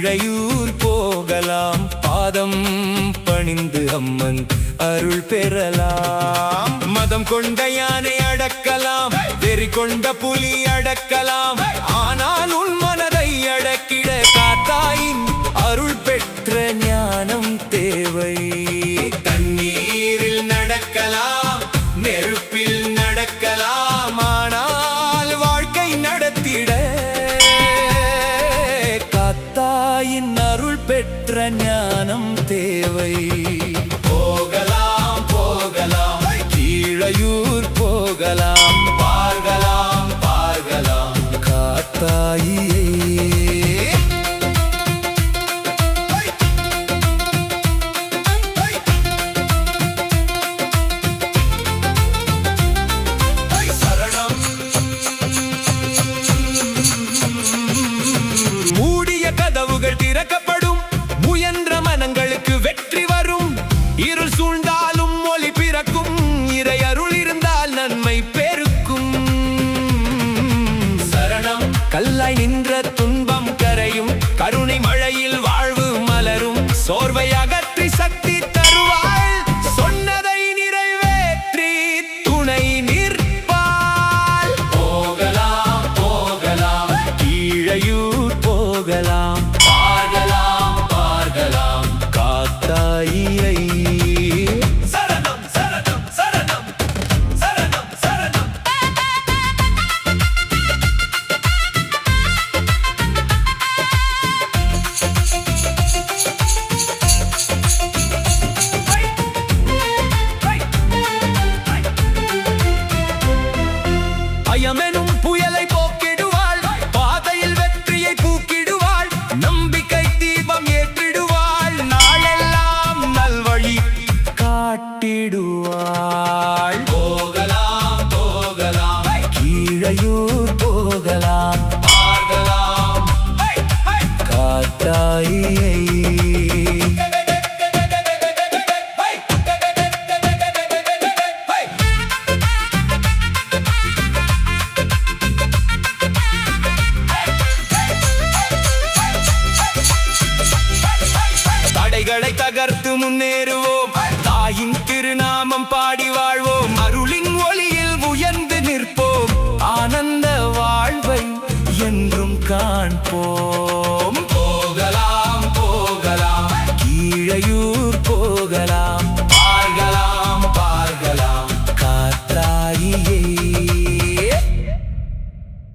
கீழையூர் போகலாம், பாதம் பணிந்து அம்மன் அருள் பெறலாம். மதம் கொண்ட யானை அடக்கலாம், வெறி கொண்ட புலி அடக்கலாம், ஆனால் உன் மனதை அடக்கிட காத்தாயின் அருள் பெற்ற ஞானம் தேவை. தண்ணீரில் நடக்கலாம், நெருப்பில் நடக்கலாம், ஆனால் வாழ்க்கை நடத்திட காத்தாயின் அருள் பெற்ற ஞானம் தேவை. போகலாம் போகலாம், கீழையூர் போகலாம், பார்க்கலாம் பார்க்கலாம் காத்தாயியை. திறக்கப்படும், முயன்ற மனங்களுக்கு வெற்றி வரும். இருள் சூழ்ந்தாலும் ஒளி பிறக்கும், இறை அருள் இருந்தால் நன்மை பெருக்கும். சரணம். கல்லாய் நின்ற துன்பம் கரையும், கருணை மழையில் வாழ்வு மலரும். சோர்வை அகற்றி சக்தி தருவாள், சொன்னதை நிறைவேற்றி துணை நிற்பாள். போகலாம் போகலாம், கீழையூர் போகலாம், காத்தாயியை. சரணம் சரணம் சரணம் சரணம் சரணம். ஐயமெனும் புயலை போக்கிடுவாள், பாதையில் வெற்றியை பூக்கிடுவாள். நம்பிக்கை தீபம் ஏற்றிடுவாள், நாளெல்லாம் நல்வழி காட்டிடுவாள். போகலாம் போகலாம், கீழையூர் போகலாம், பார்க்கலாம் காத்தாயியை. தடைகளை தகர்த்து முன்னேறுவோம், தாயின் திருநாமம் பாடி வாழ்வோம். அருளின் ஒளியில் உயர்ந்து நிற்போம், ஆனந்த வாழ்வை என்றும் காண்போம்.